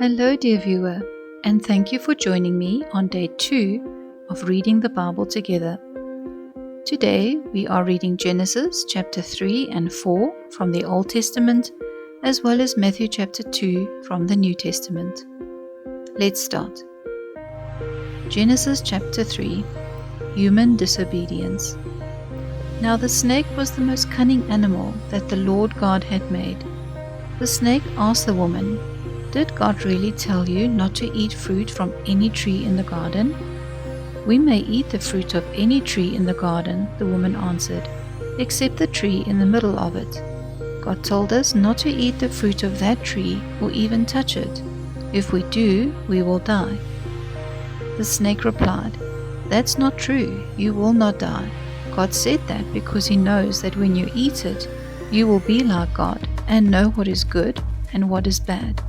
Hello, dear viewer, and thank you for joining me on day 2 of reading the Bible together. Today, we are reading Genesis chapter 3 and 4 from the Old Testament, as well as Matthew chapter 2 from the New Testament. Let's start. Genesis chapter 3, Human Disobedience. Now the snake was the most cunning animal that the Lord God had made. The snake asked the woman, "Did God really tell you not to eat fruit from any tree in the garden?" "We may eat the fruit of any tree in the garden," the woman answered, "except the tree in the middle of it. God told us not to eat the fruit of that tree or even touch it. If we do, we will die." The snake replied, "That's not true. You will not die. God said that because He knows that when you eat it, you will be like God and know what is good and what is bad."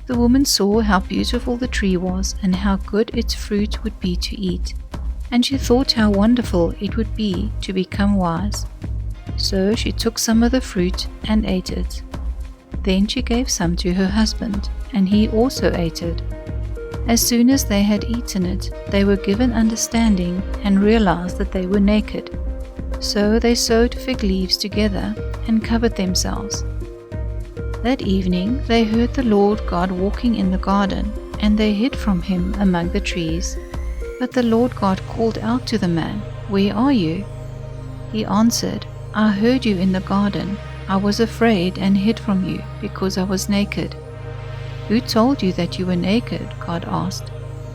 The woman saw how beautiful the tree was and how good its fruit would be to eat, and she thought how wonderful it would be to become wise. So she took some of the fruit and ate it. Then she gave some to her husband, and he also ate it. As soon as they had eaten it, they were given understanding and realized that they were naked. So they sewed fig leaves together and covered themselves. That evening they heard the Lord God walking in the garden, and they hid from Him among the trees. But the Lord God called out to the man, "Where are you?" He answered, "I heard you in the garden. I was afraid and hid from you, because I was naked." "Who told you that you were naked?" God asked.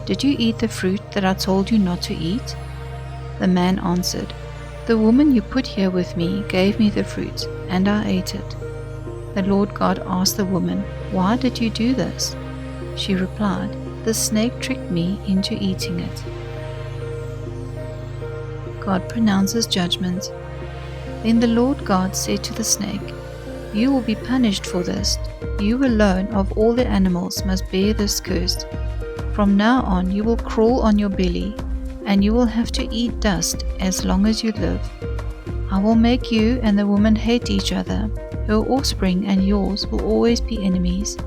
"Did you eat the fruit that I told you not to eat?" The man answered, "The woman you put here with me gave me the fruit, and I ate it." The Lord God asked the woman, "Why did you do this?" She replied, "The snake tricked me into eating it." God pronounces judgment. Then the Lord God said to the snake, "You will be punished for this. You alone of all the animals must bear this curse. From now on you will crawl on your belly, and you will have to eat dust as long as you live. I will make you and the woman hate each other. Her offspring and yours will always be enemies.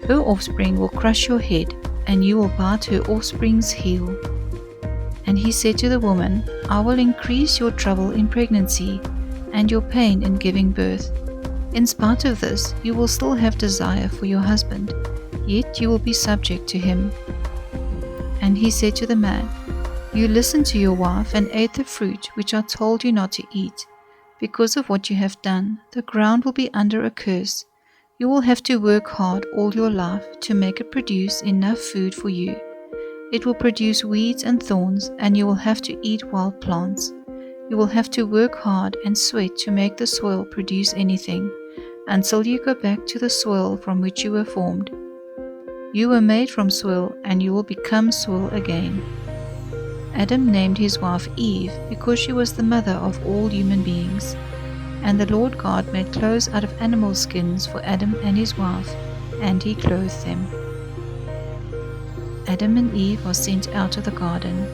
Her offspring will crush your head, and you will bite her offspring's heel." And He said to the woman, "I will increase your trouble in pregnancy and your pain in giving birth. In spite of this, you will still have desire for your husband, yet you will be subject to him." And He said to the man, "You listened to your wife and ate the fruit which I told you not to eat. Because of what you have done, the ground will be under a curse. You will have to work hard all your life to make it produce enough food for you. It will produce weeds and thorns, and you will have to eat wild plants. You will have to work hard and sweat to make the soil produce anything, until you go back to the soil from which you were formed. You were made from soil, and you will become soil again." Adam named his wife Eve because she was the mother of all human beings. And the Lord God made clothes out of animal skins for Adam and his wife, and He clothed them. Adam and Eve are sent out of the garden.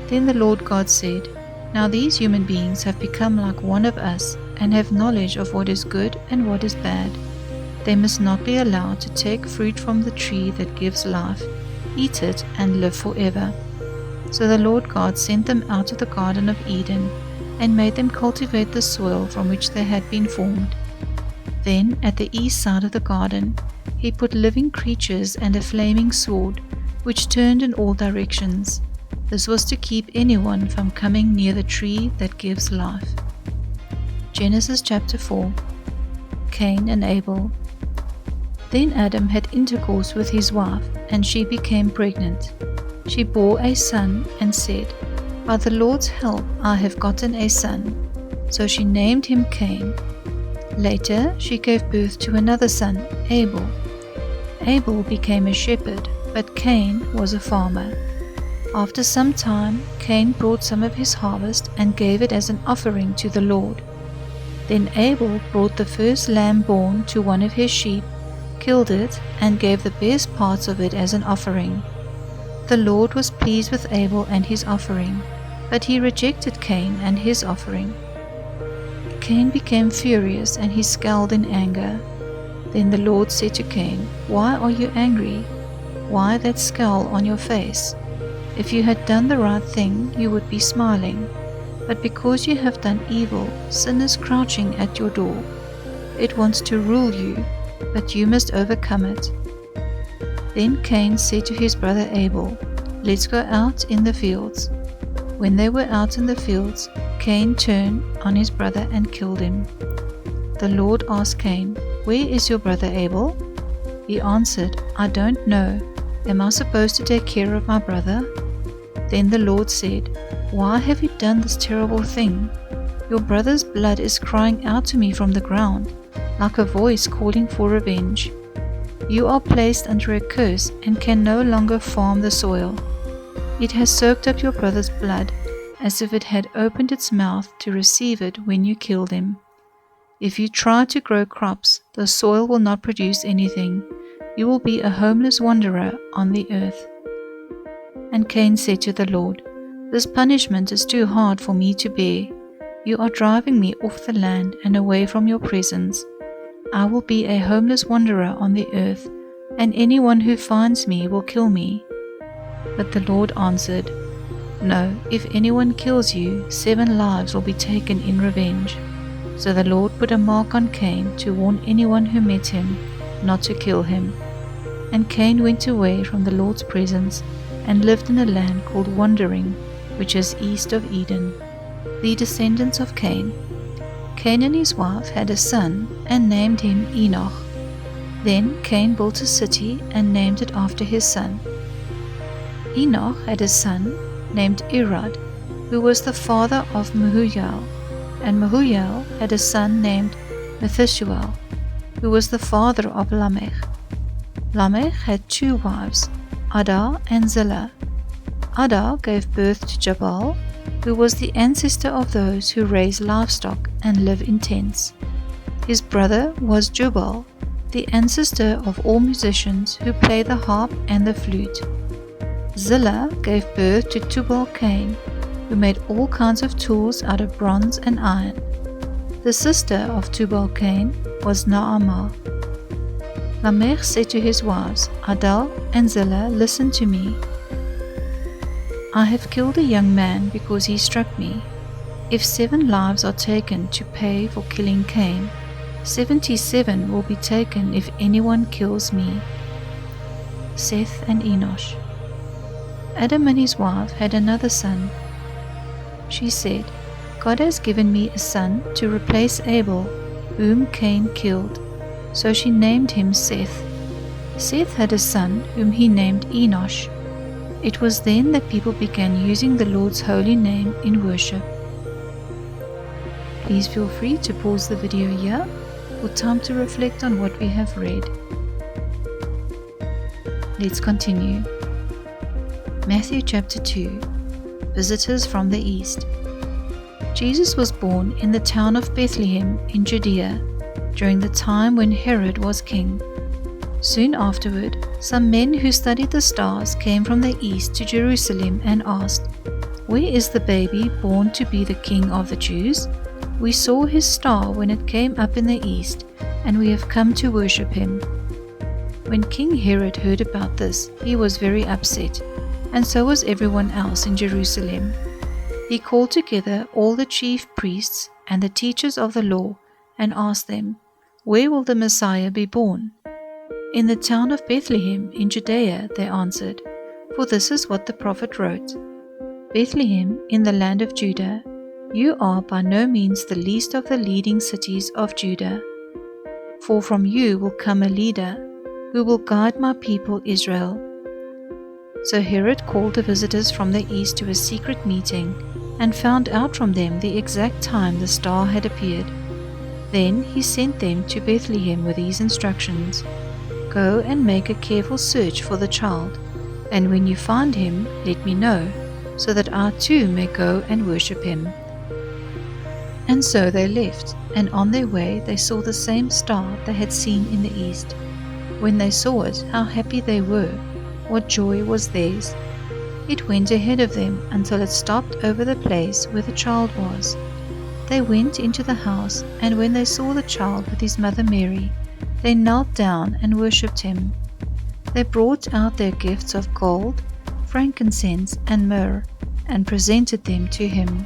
Then the Lord God said, "Now these human beings have become like one of us, and have knowledge of what is good and what is bad. They must not be allowed to take fruit from the tree that gives life, eat it, and live forever." So the Lord God sent them out of the Garden of Eden, and made them cultivate the soil from which they had been formed. Then at the east side of the garden, He put living creatures and a flaming sword, which turned in all directions. This was to keep anyone from coming near the tree that gives life. Genesis chapter 4. Cain and Abel. Then Adam had intercourse with his wife, and she became pregnant. She bore a son and said, "By the Lord's help I have gotten a son." So she named him Cain. Later she gave birth to another son, Abel. Abel became a shepherd, but Cain was a farmer. After some time, Cain brought some of his harvest and gave it as an offering to the Lord. Then Abel brought the first lamb born to one of his sheep, killed it, and gave the best parts of it as an offering. The Lord was pleased with Abel and his offering, but He rejected Cain and his offering. Cain became furious, and he scowled in anger. Then the Lord said to Cain, "Why are you angry? Why that scowl on your face? If you had done the right thing, you would be smiling. But because you have done evil, sin is crouching at your door. It wants to rule you, but you must overcome it." Then Cain said to his brother Abel, "Let's go out in the fields." When they were out in the fields, Cain turned on his brother and killed him. The Lord asked Cain, "Where is your brother Abel?" He answered, "I don't know. Am I supposed to take care of my brother?" Then the Lord said, "Why have you done this terrible thing? Your brother's blood is crying out to me from the ground, like a voice calling for revenge. You are placed under a curse and can no longer farm the soil. It has soaked up your brother's blood, as if it had opened its mouth to receive it when you killed him. If you try to grow crops, the soil will not produce anything. You will be a homeless wanderer on the earth." And Cain said to the Lord, "This punishment is too hard for me to bear. You are driving me off the land and away from your presence. I will be a homeless wanderer on the earth, and anyone who finds me will kill me." But the Lord answered, "No, if anyone kills you, 7 lives will be taken in revenge." So the Lord put a mark on Cain to warn anyone who met him not to kill him. And Cain went away from the Lord's presence and lived in a land called Wandering, which is east of Eden. The descendants of Cain. Cain and his wife had a son and named him Enoch. Then Cain built a city and named it after his son. Enoch had a son named Irad, who was the father of Mehujael, and Mehujael had a son named Methuselah, who was the father of Lamech. Lamech had 2 wives, Adah and Zillah. Adah gave birth to Jabal, who was the ancestor of those who raise livestock and live in tents. His brother was Jubal, the ancestor of all musicians who play the harp and the flute. Zillah gave birth to Tubal-Cain, who made all kinds of tools out of bronze and iron. The sister of Tubal-Cain was Naamah. Lamech said to his wives, Adah and Zillah, "Listen to me. I have killed a young man because he struck me. If 7 lives are taken to pay for killing Cain, 77 will be taken if anyone kills me." Seth and Enosh. Adam and his wife had another son. She said, "God has given me a son to replace Abel, whom Cain killed." So she named him Seth. Seth had a son whom he named Enosh. It was then that people began using the Lord's holy name in worship. Please feel free to pause the video here for time to reflect on what we have read. Let's continue. Matthew chapter 2. Visitors from the East. Jesus was born in the town of Bethlehem in Judea during the time when Herod was king. Soon afterward, some men who studied the stars came from the east to Jerusalem and asked, "Where is the baby born to be the King of the Jews? We saw his star when it came up in the east, and we have come to worship him." When King Herod heard about this, he was very upset, and so was everyone else in Jerusalem. He called together all the chief priests and the teachers of the law and asked them, "Where will the Messiah be born?" "In the town of Bethlehem in Judea," they answered, "for this is what the prophet wrote. Bethlehem in the land of Judah, you are by no means the least of the leading cities of Judah. For from you will come a leader who will guide my people Israel." So Herod called the visitors from the east to a secret meeting and found out from them the exact time the star had appeared. Then he sent them to Bethlehem with these instructions: "Go and make a careful search for the child, and when you find him, let me know, so that I too may go and worship him." And so they left, and on their way they saw the same star they had seen in the east. When they saw it, how happy they were! What joy was theirs! It went ahead of them until it stopped over the place where the child was. They went into the house, and when they saw the child with his mother Mary, They knelt down and worshipped him. They brought out their gifts of gold, frankincense, and myrrh, and presented them to him.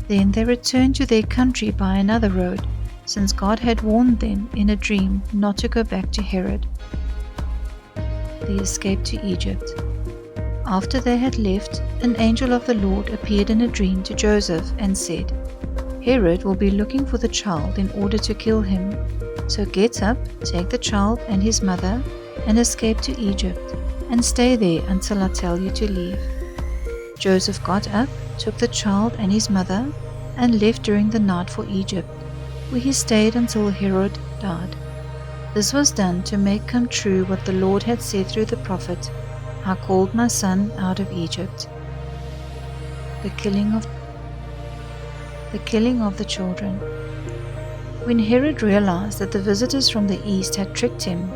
Then they returned to their country by another road, since God had warned them in a dream not to go back to Herod. The escape to Egypt. After they had left, an angel of the Lord appeared in a dream to Joseph and said, "Herod will be looking for the child in order to kill him. So get up, take the child and his mother, and escape to Egypt, and stay there until I tell you to leave." Joseph got up, took the child and his mother, and left during the night for Egypt, where he stayed until Herod died. This was done to make come true what the Lord had said through the prophet, "I called my son out of Egypt." The killing of the children. When Herod realized that the visitors from the east had tricked him,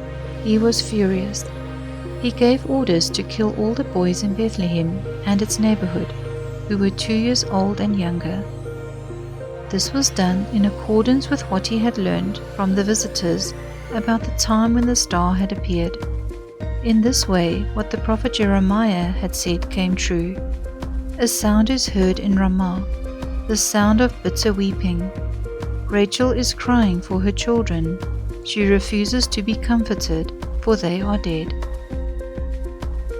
he was furious. He gave orders to kill all the boys in Bethlehem and its neighborhood who were 2 years old and younger. This was done in accordance with what he had learned from the visitors about the time when the star had appeared. In this way, what the prophet Jeremiah had said came true. A sound is heard in Ramah, the sound of bitter weeping. Rachel is crying for her children. She refuses to be comforted, for they are dead.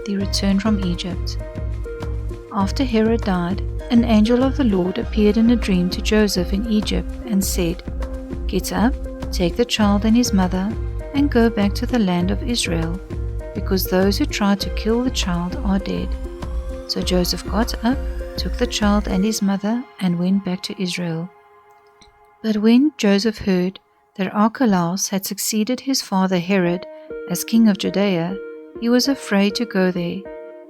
The return from Egypt. After Herod died, an angel of the Lord appeared in a dream to Joseph in Egypt and said, "Get up, take the child and his mother, and go back to the land of Israel, because those who tried to kill the child are dead." So Joseph got up, took the child and his mother, and went back to Israel. But when Joseph heard that Archelaus had succeeded his father Herod as king of Judea, he was afraid to go there.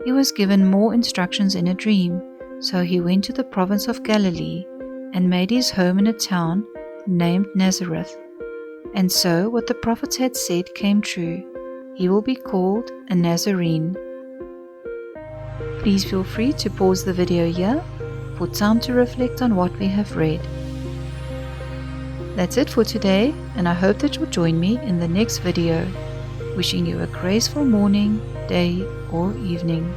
He was given more instructions in a dream, so he went to the province of Galilee and made his home in a town named Nazareth. And so what the prophets had said came true. He will be called a Nazarene. Please feel free to pause the video here for time to reflect on what we have read. That's it for today, and I hope that you'll join me in the next video. Wishing you a graceful morning, day, or evening.